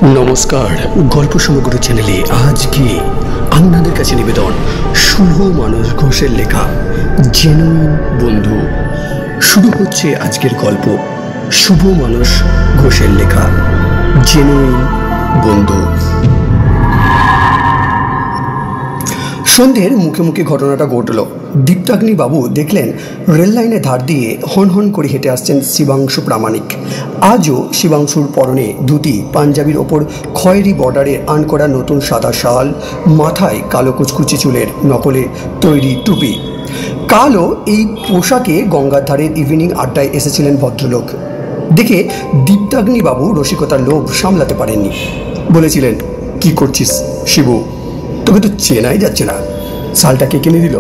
নমস্কার, গল্প সমগ্র চ্যানেলে আজকে আপনাদের কাছে নিবেদন শুভ মানুষ ঘোষের লেখা জেনুইন বন্ধু। শুরু হচ্ছে আজকের গল্প শুভ মানুষ ঘোষের লেখা জেনুইন বন্ধু। সন্ধ্যের মুখে মুখে ঘটনাটা ঘটল। দীপ্তাগ্নি বাবু দেখলেন রেল লাইনের ধার দিয়ে হন হন করে হেঁটে আসছেন শিবাংশু প্রামাণিক। আজও শিবাংশুর পরনে ধুতি, পাঞ্জাবির ওপর খয়েরি বর্ডারে আন করা নতুন সাদা শাল, মাথায় কালো কুচকুচি চুলের নকলে তৈরি টুপি। কালো এই পোশাকে গঙ্গার ধারের ইভিনিং আড্ডায় এসেছিলেন ভদ্রলোক। দেখে দীপ্তাগ্নি বাবু রসিকতার লোভ সামলাতে পারেননি। বলেছিলেন, কি করছিস শিবু? তোকে তো চেনাই যাচ্ছে না। শালটা কে কিনে দিল?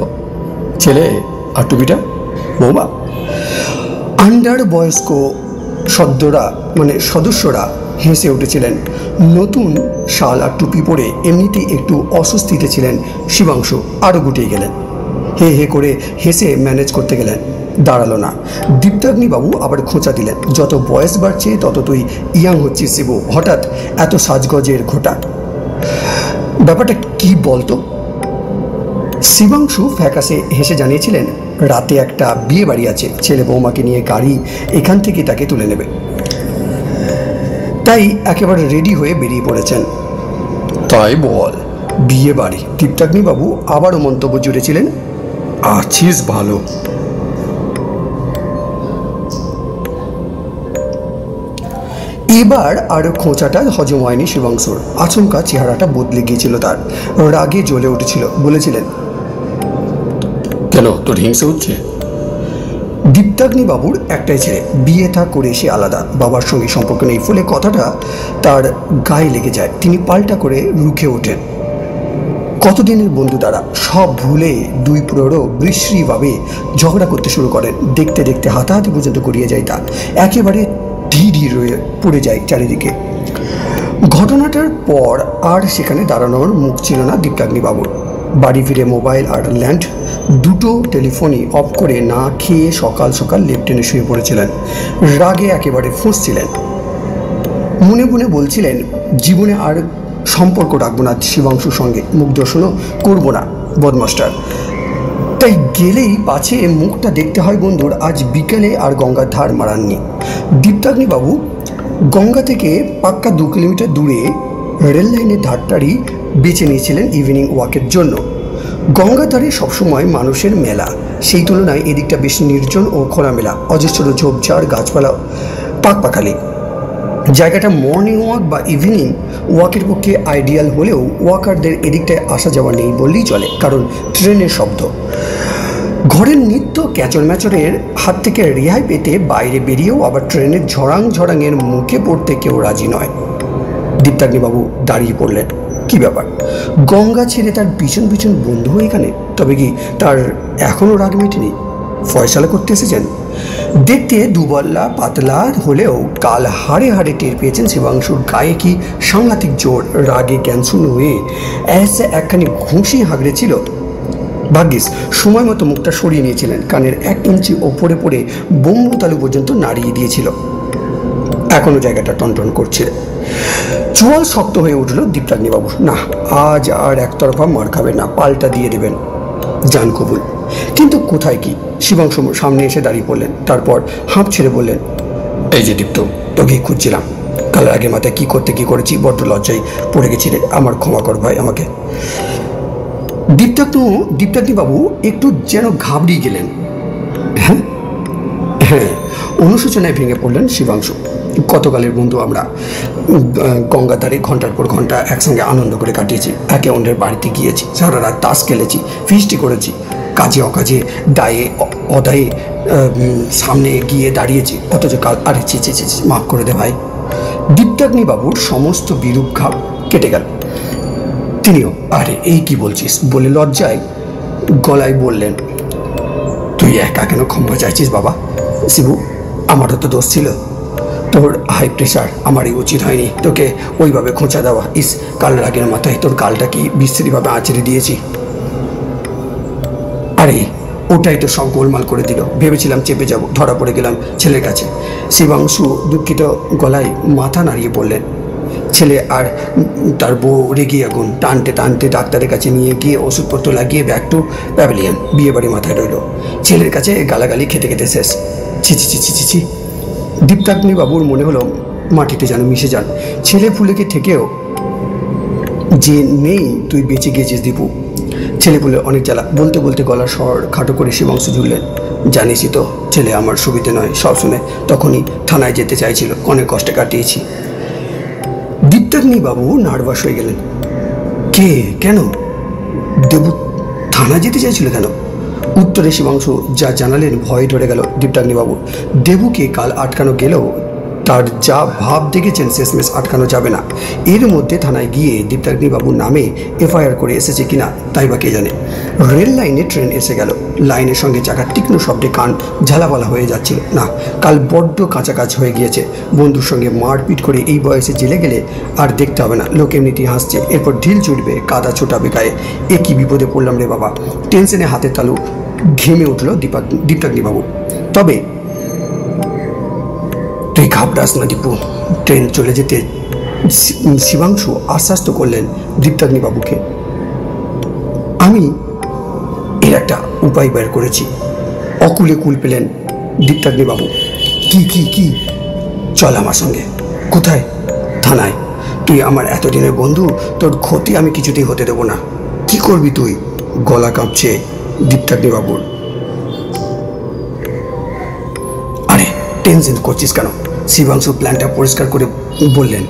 ছেলে? আর টুপিটা? বৌমা? আন্ডার বয়স্ক সদস্যরা হেসে উঠেছিলেন। নতুন শাল আর টুপি পরে এমনিতেই একটু অস্বস্তিতে ছিলেন শিবাংশু। আরও গুটিয়ে গেলেন। হে হে করে হেসে ম্যানেজ করতে গেলেন। দাঁড়ালো না। দীপ্তাগ্নি বাবু আবার খোঁচা দিলেন, যত বয়স বাড়ছে তত তুই ইয়াং হচ্ছিস শিবু। হঠাৎ এত সাজগজের ঘোটা, ব্যাপারটা কি বলতো? শিবাংশু ফ্যাকাসে হেসে জানিয়েছিলেন, রাতে একটা বিয়ে বাড়ি আছে, ছেলে বৌমাকে নিয়ে গাড়ি এখান থেকে তাকে তুলে নেবে, তাই একেবারে রেডি হয়ে বেরিয়ে পড়েছেন। তাই বল, বিয়ে বাড়ি? দীপ্তাগ্নি বাবু আবারও মন্তব্য জুড়েছিলেন, আছিস ভালো। এবার আর খোঁচাটা হজম হয়নি শিবাংশুর। আচমকা চেহারাটা বদলে গিয়েছিল তার। রাগে জ্বলে উঠেছিল। বলেছিলেন, কেন তোর হিংসে হচ্ছে? দীপ্তাগ্নি বাবুর একটাই ছেলে, বিয়ে থা করে সে আলাদা, বাবার সঙ্গে সম্পর্ক নেই, ফলে কথাটা তার গায়ে লেগে যায়। তিনি পাল্টা করে রুখে ওঠেন। কতদিনের বন্ধু তারা, সব ভুলে দুই প্রৌঢ় বিশ্রীভাবে ঝগড়া করতে শুরু করেন। দেখতে দেখতে হাতাহাতি পর্যন্ত করিয়ে যায় তা। একেবারে ঢিঢি রয়ে পড়ে যায় চারিদিকে। ঘটনাটার পর আর সেখানে দাঁড়ানোর মুখ ছিল না দীপ্তাগ্নি বাবুর। বাড়ি ফিরে মোবাইল আর ল্যান্ড দুটো টেলিফোনই অফ করে না খেয়ে সকাল সকাল লেফটেনে শুয়ে পড়েছিলেন। রাগে একেবারে ফুঁসছিলেন। মনে মনে বলছিলেন, জীবনে আর সম্পর্ক রাখবো না শিবাংশুর সঙ্গে, মুখ দর্শনও করবো না বদমাস্টার। তাই গেলেই পাছে মুখটা দেখতে হয় বন্ধুর। আজ বিকেলে আর গঙ্গার ধার মারাননি। দীপ্তাগ্নি বাবু গঙ্গা থেকে পাক্কা 2 কিলোমিটার দূরে রেল লাইনের ধারটারই বেছে নিয়েছিলেন ইভিনিং ওয়াকের জন্য। গঙ্গার ধারে সবসময় মানুষের মেলা, সেই তুলনায় এদিকটা বেশি নির্জন ও খোলামেলা। অজস্র ঝোপঝাড়, গাছপালা, পাকপাখালি। জায়গাটা মর্নিং ওয়াক বা ইভিনিং ওয়াকের পক্ষে আইডিয়াল হলেও ওয়াকারদের এদিকটায় আসা যাওয়া নেই বললেই চলে, কারণ ট্রেনের শব্দ। ঘরের নিত্য ক্যাচর ম্যাচরের হাত থেকে রেহাই পেতে বাইরে বেরিয়েও আবার ট্রেনের ঝড়াংয়ের মুখে পড়তে কেউ রাজি নয়। দীপ্তাগ্নিবাবু দাঁড়িয়ে পড়লেন। কি ব্যাপার? গঙ্গা ছেড়ে তার পিছন পিছন বন্ধু এখানে? তবে কি তার এখনও রাগ মেটেনি? ফয়সালা করতে এসেছেন? দেখতে দুবল্লা পাতলা হলেও কাল হাড়ে হাড়ে টের পেয়েছেন শিবাংশুর গায়ে কি সাংঘাতিক জোর। রাগে জ্ঞানশূন্য হয়ে একখানি ঘুষি হাগড়েছিল। ভাগ্যিস সময় মতো মুখটা সরিয়ে নিয়েছিলেন। কানের 1 ইঞ্চি ওপরে পড়ে বোম্বতালু পর্যন্ত নাড়িয়ে দিয়েছিল। এখনো জায়গাটা টনটন করছে। চোয়াল শক্ত হয়ে উঠল দীপ্তাগ্নিবাবু। না, আজ আর একতরফা মার খাবেন না, পাল্টা দিয়ে দেবেন। জান কবুল। কিন্তু কোথায় কি? শিবাংশু সামনে এসে দাঁড়িয়ে পড়লেন। তারপর হাঁপ ছেড়ে বললেন, এই যে দীপ্ত, তোকেই খুঁজছিলাম। কাল আগে মাথায় কি করেছি, বড্ড লজ্জায় পড়ে গেছি রে। আমার ক্ষমা কর ভাই আমাকে। দীপ্তাগ্নিবাবু একটু যেন ঘাবড়িয়ে গেলেন। হ্যাঁ হ্যাঁ, অনুশোচনায় ভেঙে পড়লেন শিবাংশু। গতকালের বন্ধু আমরা। গঙ্গার ধারে ঘন্টার পর ঘন্টা একসঙ্গে আনন্দ করে কাটিয়েছি। একে অন্যের বাড়িতে গিয়েছি, সারা রাত তাস খেলেছি, ফিস্টি করেছি। কাজে অকাজে, দায়ে অদায়ে সামনে গিয়ে দাঁড়িয়েছি। অথচ কাল আরে চি মাফ করে দে ভাই। দীপ্তাগ্নিবাবুর সমস্ত বিরূপ ঘাব কেটে গেল। তিনিও আরে এই কি বলছিস বলে লজ্জায় গলায় বললেন, তুই একা কেন ক্ষমা চাইছিস বাবা? শিবু, আমারও তো দোষ ছিল। তোর হাই প্রেশার, আমারই উচিত হয়নি তোকে ওইভাবে খোঁচা দেওয়া। ইস, কাল রাগের মাথায় তোর গালটা কি বিশ্রীভাবে আঁচড়ে দিয়েছি। আরে ওটাই তো সব গোলমাল করে দিল। ভেবেছিলাম চেপে যাব, ধরা পড়ে গেলাম ছেলের কাছে। শিবাংশু দুঃখিত গলায় মাথা নাড়িয়ে বললেন, ছেলে আর তার বউ রেগে আগুন, টানতে টানতে ডাক্তারের কাছে নিয়ে গিয়ে ওষুধপত্র লাগিয়ে ব্যাক টু প্যাভিলিয়ন। বিয়ে বাড়ি মাথায় রইল, ছেলের কাছে গালাগালি খেতে খেতে শেষ। ছি ছি ছি ছি ছি ছি। দীপ্তাগ্নি বাবুর মনে হলো মাটিতে যেন মিশে যান। ছেলে পুলেকে থেকেও যে নেই তুই বেঁচে গিয়েছিস দীপু। ছেলে পুলে অনেক জ্বালা। বলতে বলতে গলার স্বর খাটো করে শিবাংশু জুড়লেন, জানিসই তো ছেলে আমার সুবিধে নয়। সব শুনে তখনই থানায় যেতে চাইছিল, অনেক কষ্টে কাটিয়েছি। দীপ্তাগ্নি বাবু নার্ভাস হয়ে গেলেন। কে, কেন? দেবু থানা যেতে চাইছিল কেন? উত্তরে শিবাংশু যা জানালেন ভয়ে ধরে গেল দীপ্তাগ্নি বাবু। দেবুকে কাল আটকানো গেলেও তার যা ভাব দেখেছেন শেষমেশ আটকানো যাবে না। এর মধ্যে থানায় গিয়ে দীপ্তাগ্নি বাবুর নামে এফআইআর করে এসেছে কিনা তাই বা কে জানে। রেল লাইনে ট্রেন এসে গেল। লাইনের সঙ্গে চাকার তীক্ষ্ণ শব্দে কান ঝালাপালা হয়ে যাচ্ছিল। না, কাল বড্ড কাছাকাছি হয়ে গিয়েছে। বন্ধুর সঙ্গে মারপিট করে এই বয়সে জেলে গেলে আর দেখতে হবে না, লোক এমনিতেই হাসছে। এরপর ঢিল ছুটবে, কাদা ছোটাবে গায়ে। এ কি বিপদে পড়লাম রে বাবা। টেনশনে হাতের তালু ঘেমে উঠল দীপ্তাগ্নি বাবু। তবে তুই ঘাবড়াস না দীপু, ট্রেন চলে যেতে শিবাংশু আশ্বাস করলেন দীপ্তাগ্নি বাবুকে। আমি এর একটা উপায় বের করেছি। অকুলে কুল পেলেন দীপ্তাগ্নি বাবু। কি কি কি? চল আমার সঙ্গে। কোথায়? থানায়। তুই আমার এতদিনের বন্ধু, তোর ক্ষতি আমি কিছুতেই হতে দেবো না। কি করবি তুই? গলা কাঁপছে দীপ্তাগ্নি বাবুর। আরে টেনশন করছিস কেন? শিবাংশু প্ল্যানটা পরিষ্কার করে বললেন।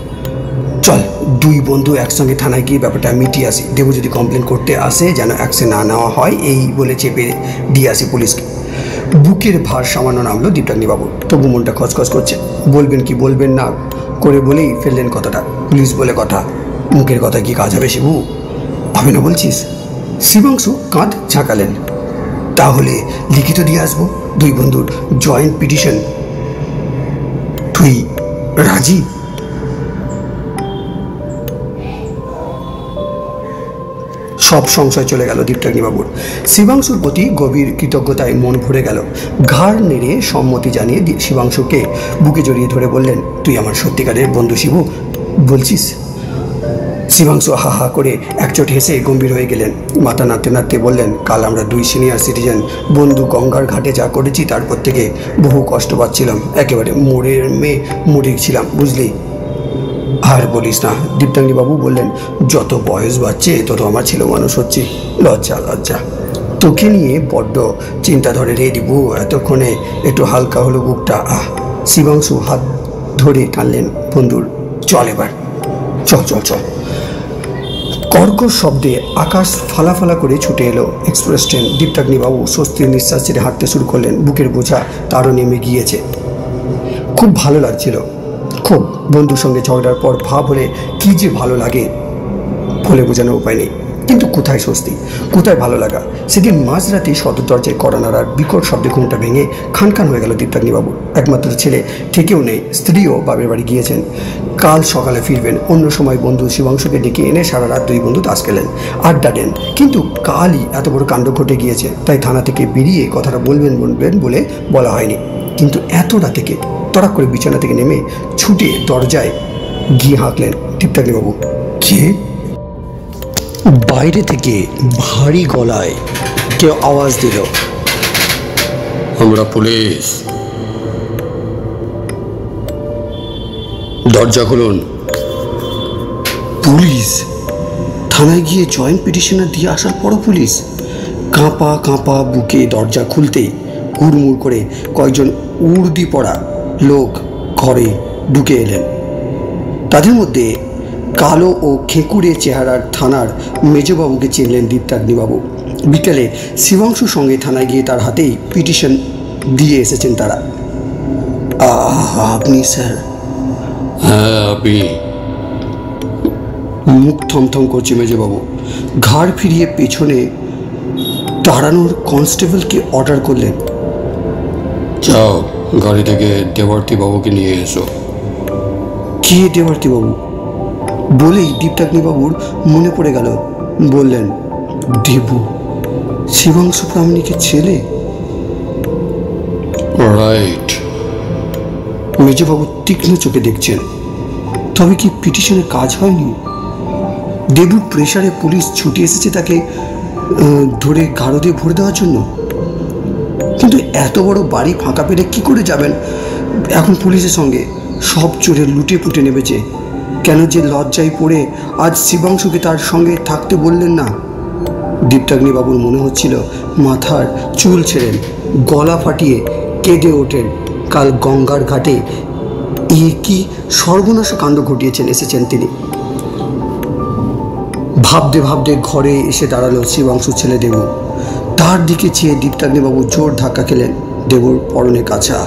চল দুই বন্ধু একসঙ্গে থানায় গিয়ে ব্যাপারটা মিটিয়ে আসি। দেবু যদি কমপ্লেন করতে আসে যেন অ্যাকশন না নেওয়া হয়, এই বলে চেপে দিয়ে আসি পুলিশকে। বুকের ভার সামান্য নামলো দীপ্তাগ্নি বাবুর। তবু মনটা খচখচ করছে। বলবেন কি বলবেন না করে বলেই ফেললেন কথাটা। পুলিশ বলে কথা, মুখের কথা কি কাজ হবে শিবু? হবে না বলছিস? শিবাংশু কাঁধ ঝাঁকালেন। তাহলে লিখিত দিয়ে আসবো দুই বন্ধুর জয়েন্ট পিটিশন। তুই রাজি? সব সংশয় চলে গেল দীপ্তাগ্নি বাবুর। শিবাংশুর প্রতি গভীর কৃতজ্ঞতায় মন ভরে গেল। ঘাড় নেড়ে সম্মতি জানিয়ে শিবাংশুকে বুকে জড়িয়ে ধরে বললেন, তুই আমার সত্যিকারের বন্ধু শিবু বলছিস? শিবাংশু হা হা করে একচোট হেসে গম্ভীর হয়ে গেলেন। মাথা নাড়তে নাড়তে বললেন, কাল আমরা দুই সিনিয়র সিটিজেন বন্ধু গঙ্গার ঘাটে যা করেছি তারপর থেকে বহু কষ্ট পাচ্ছিলাম। একেবারে মরে ছিলাম বুঝলি। আর বলিস না, দীপ্তাগ্নি বাবু বললেন, যত বয়স বাড়ছে তত আমার ছেলে মানুষ হচ্ছে। লজ্জা লজ্জা। তোকে নিয়ে বড্ড চিন্তা ধরে রে দিবু। এতক্ষণে একটু হালকা হলো বুকটা। শিবাংশু হাত ধরে টানলেন বন্ধুর। চল এবার, চল চল চল। কর্কশ শব্দে আকাশ ফালাফালা করে ছুটে এলো এক্সপ্রেস ট্রেন। দীপ্তাগ্নি বাবু স্বস্তির নিঃশ্বাস ছেড়ে হাঁটতে শুরু করলেন। বুকের বোঝা তারও নেমে গিয়েছে। খুব ভালো লাগছিল, খুব। বন্ধুর সঙ্গে ঝগড়ার পর ভাব হলে কি যে ভালো লাগে বলে বোঝানোর উপায় নেই। কিন্তু কোথায় স্বস্তি, কোথায় ভালো লাগা? সেদিন মাঝরাতে সদর দরজায় কড়া নাড়ার বিকট শব্দে ঘুমটা ভেঙে খানখান হয়ে গেল দীপ্তাগ্নি বাবুর। একমাত্র ছেলে থেকেও নেই, স্ত্রীও বাপের বাড়ি গিয়েছেন, কাল সকালে ফিরবেন। অন্য সময় বন্ধু শিবাংশুকে ডেকে এনে সারা রাত দুই বন্ধু তাস খেলেন, আড্ডা দেন। কিন্তু কালই এত বড় কাণ্ড ঘটে গিয়েছে, তাই থানা থেকে বেরিয়ে কথাটা বলবেন বলে বলা হয়নি। কিন্তু এত রাতে কে? তড়াক করে বিছানা থেকে নেমে ছুটে দরজায় গিয়ে হাঁকলেন দীপ্তাগ্নি বাবু। কে? বাইরে থেকে ভারী গলায় কেউ আওয়াজ দিল, আমরা পুলিশ। দরজা খুলুন। পুলিশ? থানায় গিয়ে জয়েন্ট পিটিশনার দিয়ে আসার পরও পুলিশ? কাঁপা কাঁপা বুকে দরজা খুলতেই হুড়মুড় করে কয়েকজন উর্দি পড়া লোক ঘরে ঢুকে এলেন। তাদের মধ্যে কালো ও খেকুড়ে চেহারার থানার মেজবাবুকে চিনলেন দীপ্তাগ্নিবাবু। বিকেলে শিবাংশুর সঙ্গে থানায় গিয়ে তার হাতেই পিটিশন দিয়ে এসেছেন তারা। আপনি স্যার? হ্যাঁ আপনি। মুখ থমথম করছে মেজবাবু। ঘাড় ফিরিয়ে পেছনে দাঁড়ানোর কনস্টেবলকে অর্ডার করলেন, যাও গাড়ি থেকে দেবার্তি বাবুকে নিয়ে এসো। কে দেবার্তি বাবু? বলেই দীপ্তাগ্নিবাবুর মনে পড়ে গেল। বললেন, দেবু শিবাংশু প্রামাণিকের ছেলে? রাইট। মেজবাবু তীক্ষ্ণ চোখে দেখছেন। তবে কি পিটিশনে কাজ হয়নি? দেবুর প্রেসারে পুলিশ ছুটে এসেছে তাকে ধরে গাড়ো দিয়ে ভরে দেওয়ার জন্য। কিন্তু এত বড় বাড়ি ফাঁকা পেলে কি করে যাবেন এখন পুলিশের সঙ্গে? সব চোরে লুটে পুটে নেমেছে। কেন যে লজ্জায় পড়ে আজ শিবাংশুকে তার সঙ্গে থাকতে বললেন না? দীপ্তাগ্নিবাবুর মনে হচ্ছিল মাথার চুল ছেড়েন, গলা ফাটিয়ে কেঁদে ওঠেন। কাল গঙ্গার ঘাটে কি সর্বনাশ কাণ্ড ঘটিয়েছেন এসেছেন তিনি। ভাবতে ভাবতে ঘরে এসে দাঁড়ালো শিবাংশুর ছেলে দেবু। তার দিকে চেয়ে দীপ্তাগ্নিবাবু জোর ধাক্কা খেলেন। দেবুর পরনে কাছা,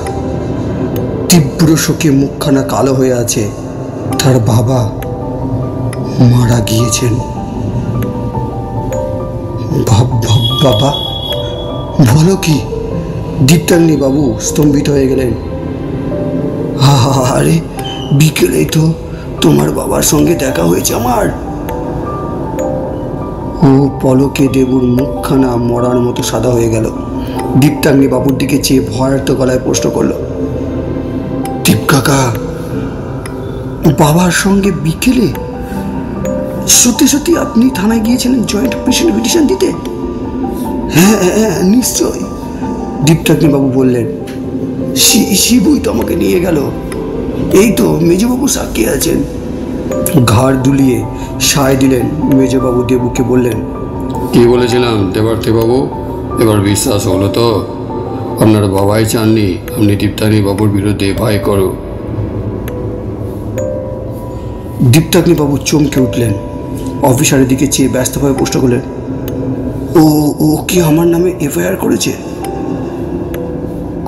তীব্র শোকে মুখখানা কালো হয়ে আছে। তার বাবা মারা গিয়েছেন। বাবা বলো কি? দীপ্তাগ্নিবাবু স্তম্ভিত হয়ে গেলেন। আরে বিকেলেই তো তোমার বাবার সঙ্গে দেখা হয়েছে আমার। ও পলকে দেবুর মুখখানা মরার মতো সাদা হয়ে গেল। দীপ্তাগ্নিবাবুর দিকে চেয়ে ভয়ার্ত গলায় প্রশ্ন করল, দীপ কাকা বাবার সঙ্গে বিকেলে? সত্যি সত্যি আপনি থানায় গিয়েছিলেন জয়েন্ট পিটিশন দিতে? হ্যাঁ হ্যাঁ নিশ্চয়, দীপ্তাগ্নিবাবু বললেন। শিবুই তো আমাকে নিয়ে গেল। এই তো মেজবাবু সাক্ষী আছেন। ঘাড় দুলিয়ে সায় দিলেন মেজবাবু। দেবুকে বললেন, কি বলেছিলাম দেবার্থী বাবু? এবার বিশ্বাস হলো তো? আপনার বাবাই চাননি আপনি দীপ্তাগ্নিবাবুর বিরুদ্ধে ভাই করো। দীপ্তাগ্নিবাবু চমকে উঠলেন। অফিসারের দিকে চেয়ে ব্যস্তভাবে প্রশ্ন করলেন, ও কি আমার নামে এফআইআর করেছে?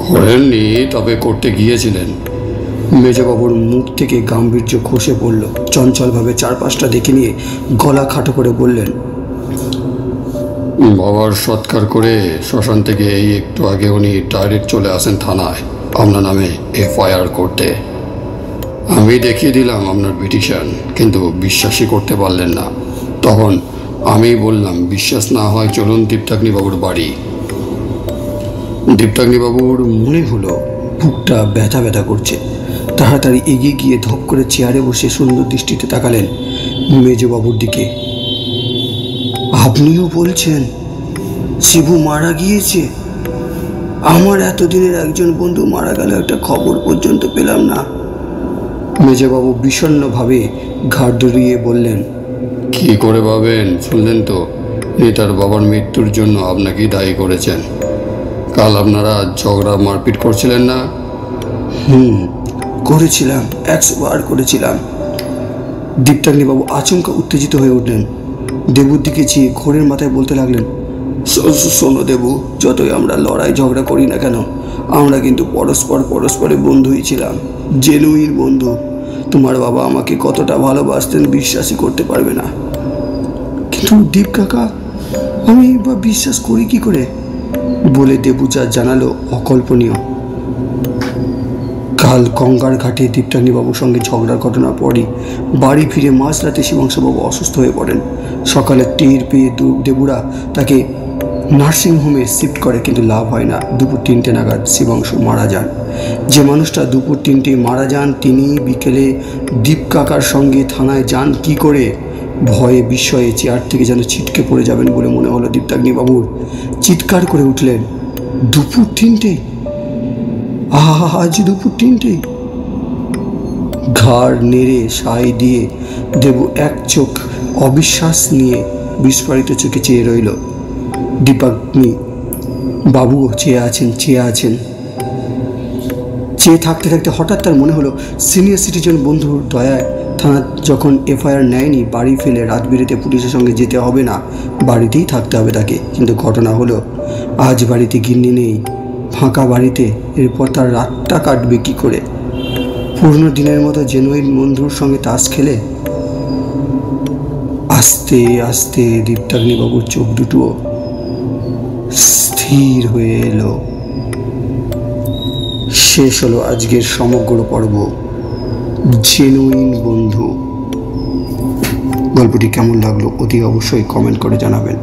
করেননি, তবে করতে গিয়েছিলেন। মেজবাবুর মুখ থেকে গাম্ভীর্য খসে পড়ল। চঞ্চলভাবে চারপাশটা দেখে নিয়ে গলা খাটো করে বললেন, বাবার সৎকার করে শ্মশান থেকে এই একটু আগে উনি ডাইরেক্ট চলে আসেন থানায় আপনার নামে এফআইআর করতে। আমি দেখিয়ে দিলাম আপনার পিটিশন, কিন্তু বিশ্বাসই করতে পারলেন না। তখন আমি বললাম, বিশ্বাস না হয় চলুন দীপ্তাগ্নিবাবুর বাড়ি। দীপ্তাগ্নিবাবুর মনে হলো বুকটা ব্যথা ব্যথা করছে। তাড়াতাড়ি এগিয়ে গিয়ে ধপ করে চেয়ারে বসে সুন্দর দৃষ্টিতে তাকালেন মেজবাবুর দিকে। আপনিও বলছেন শিবু মারা গিয়েছে? আমার এতদিনের একজন বন্ধু মারা গেল, একটা খবর পর্যন্ত পেলাম না। মেজবাবু বিষণ্ণভাবে ঘাড় দুলিয়ে বললেন, কি করে পাবেন? শুনলেন তো, ইনি তার বাবার মৃত্যুর জন্য আপনাকেই দায়ী করেছেন। কাল আপনারা ঝগড়া মারপিট করছিলেন না? করেছিলাম, 100 বার করেছিলাম। দীপ্তাগ্নিবাবু আচমকা উত্তেজিত হয়ে উঠলেন। দেবুর দিকে চেয়ে ঘোরের মাথায় বলতে লাগলেন, শোনো দেবু, যতই আমরা লড়াই ঝগড়া করি না কেন, আমরা কিন্তু পরস্পরে বন্ধুই ছিলাম, জেনুইন বন্ধু। তোমার বাবা আমাকে কতটা ভালোবাসতেন বিশ্বাসই করতে পারবে না। কিন্তু দীপ কাকা, আমি বা বিশ্বাস করি কি করে? বলে দেবু যা জানালো অকল্পনীয়। কাল গঙ্গার ঘাটে দীপ্তাগ্নিবাবুর সঙ্গে ঝগড়ার ঘটনার পরই বাড়ি ফিরে মাঝরাতে শিবাংশুবাবু অসুস্থ হয়ে পড়েন। সকালে টের পেয়ে দেবুরা তাকে নার্সিংহোমে শিফট করে, কিন্তু লাভ হয় না। দুপুর 3টে নাগাদ শিবাংশু মারা যান। যে মানুষটা দুপুর 3টে মারা যান, তিনি বিকেলে দীপ কাকার সঙ্গে থানায় যান কি করে? ভয়ে বিস্ময়ে চেয়ার থেকে যেন ছিটকে পড়ে যাবেন বলে মনে হলো দীপ্তাগ্নিবাবুর। চিৎকার করে উঠলেন, দুপুর 3টে? আজ দুপুর 3টে? ঘাড় নেড়ে সায় দিয়ে দেবু এক চোখ অবিশ্বাস নিয়ে বিস্ফারিত চোখে চেয়ে রইল। দীপাগ্নি বাবুও চেয়ে আছেন। চেয়ে থাকতে থাকতে হঠাৎ তার মনে হলো সিনিয়র সিটিজেন বন্ধুর দয়ায় থানা যখন এফআইআর নেয়নি, বাড়ি ফেলে রাত বিরেতে পুলিশের সঙ্গে যেতে হবে না, বাড়িতেই থাকতে হবে তাকে। কিন্তু ঘটনা হলো, আজ বাড়িতে গিন্নি নেই, ফাঁকা বাড়িতে। এরপর তার রাতটা কাটবে কি করে? পুরনো দিনের মতো জেনুইন বন্ধুর সঙ্গে তাস খেলে? আস্তে আস্তে দীপ্তাগ্নিবাবুর চোখ দুটো স্থির হয়ে এলো। শেষ হলো আজকের সমগ্র পর্ব, জেনুইন বন্ধু। গল্পটি কেমন লাগলো অতি অবশ্যই কমেন্ট করে জানাবেন।